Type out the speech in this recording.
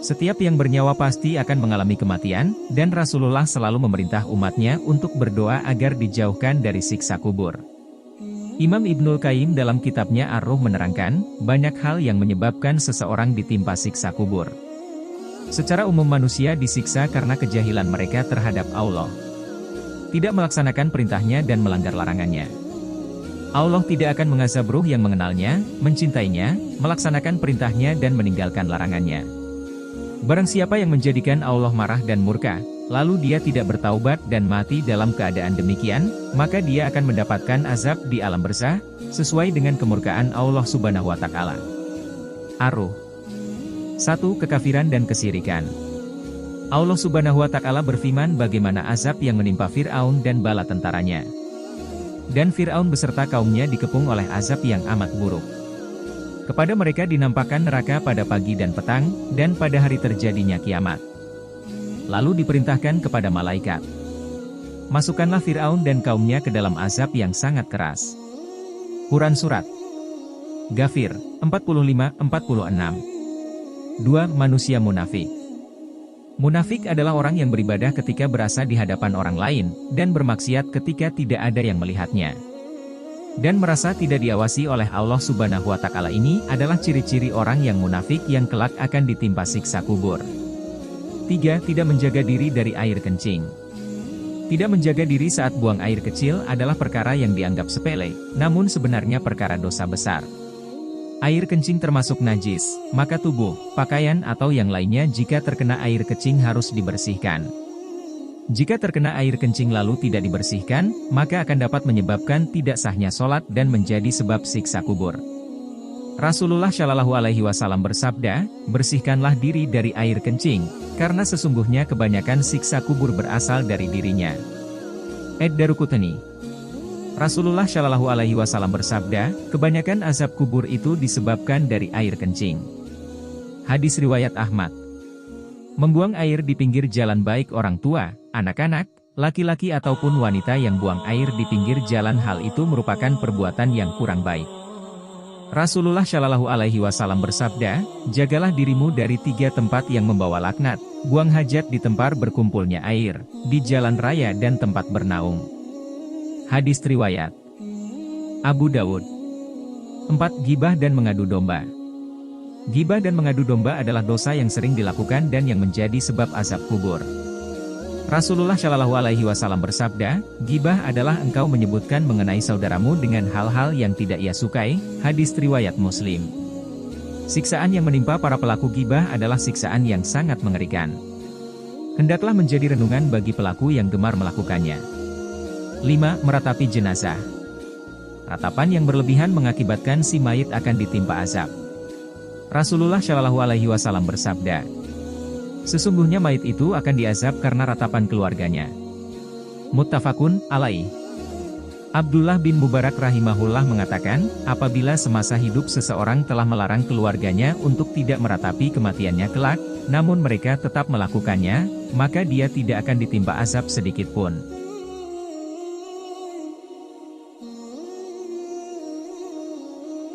Setiap yang bernyawa pasti akan mengalami kematian, dan Rasulullah selalu memerintah umatnya untuk berdoa agar dijauhkan dari siksa kubur. Imam Ibnul Qayyim dalam kitabnya Ar-Ruh menerangkan, banyak hal yang menyebabkan seseorang ditimpa siksa kubur. Secara umum manusia disiksa karena kejahilan mereka terhadap Allah. Tidak melaksanakan perintahnya dan melanggar larangannya. Allah tidak akan mengazab ruh yang mengenalnya, mencintainya, melaksanakan perintahnya dan meninggalkan larangannya. Barang siapa yang menjadikan Allah marah dan murka, lalu dia tidak bertaubat dan mati dalam keadaan demikian, maka dia akan mendapatkan azab di alam barzakh, sesuai dengan kemurkaan Allah Subhanahu wa Ta'ala. Ar-Ruh 1. Kekafiran dan kesyirikan. Allah Subhanahu wa Ta'ala berfirman bagaimana azab yang menimpa Fir'aun dan bala tentaranya. Dan Fir'aun beserta kaumnya dikepung oleh azab yang amat buruk. Kepada mereka dinampakkan neraka pada pagi dan petang, dan pada hari terjadinya kiamat. Lalu diperintahkan kepada malaikat, masukkanlah Fir'aun dan kaumnya ke dalam azab yang sangat keras. Quran Surat Ghafir 45-46. 2. Manusia munafik. Munafik adalah orang yang beribadah ketika berasa di hadapan orang lain, dan bermaksiat ketika tidak ada yang melihatnya. Dan merasa tidak diawasi oleh Allah Subhanahu wa Ta'ala. Ini adalah ciri-ciri orang yang munafik yang kelak akan ditimpa siksa kubur. 3. Tidak menjaga diri dari air kencing. Tidak menjaga diri saat buang air kecil adalah perkara yang dianggap sepele, namun sebenarnya perkara dosa besar. Air kencing termasuk najis, maka tubuh, pakaian atau yang lainnya jika terkena air kencing harus dibersihkan. Jika terkena air kencing lalu tidak dibersihkan, maka akan dapat menyebabkan tidak sahnya sholat dan menjadi sebab siksa kubur. Rasulullah Shallallahu Alaihi Wasallam bersabda, bersihkanlah diri dari air kencing, karena sesungguhnya kebanyakan siksa kubur berasal dari dirinya. Ad-Daruqutni. Rasulullah Shallallahu Alaihi Wasallam bersabda, kebanyakan azab kubur itu disebabkan dari air kencing. Hadis riwayat Ahmad. Membuang air di pinggir jalan baik orang tua, anak-anak, laki-laki ataupun wanita yang buang air di pinggir jalan, hal itu merupakan perbuatan yang kurang baik. Rasulullah Shallallahu Alaihi Wasallam bersabda, jagalah dirimu dari 3 tempat yang membawa laknat, buang hajat di tempat berkumpulnya air, di jalan raya dan tempat bernaung. Hadis riwayat Abu Dawud. 4. Ghibah dan mengadu domba. Ghibah dan mengadu domba adalah dosa yang sering dilakukan dan yang menjadi sebab azab kubur. Rasulullah Shallallahu Alaihi Wasallam bersabda, ghibah adalah engkau menyebutkan mengenai saudaramu dengan hal-hal yang tidak ia sukai. Hadis riwayat Muslim. Siksaan yang menimpa para pelaku ghibah adalah siksaan yang sangat mengerikan. Hendaklah menjadi renungan bagi pelaku yang gemar melakukannya. 5. Meratapi jenazah. Ratapan yang berlebihan mengakibatkan si mayit akan ditimpa azab. Rasulullah Shallallahu Alaihi Wasallam bersabda, sesungguhnya mayit itu akan diazab karena ratapan keluarganya. Muttafaqun alaih. Abdullah bin Mubarak rahimahullah mengatakan, apabila semasa hidup seseorang telah melarang keluarganya untuk tidak meratapi kematiannya kelak, namun mereka tetap melakukannya, maka dia tidak akan ditimpa azab sedikit pun.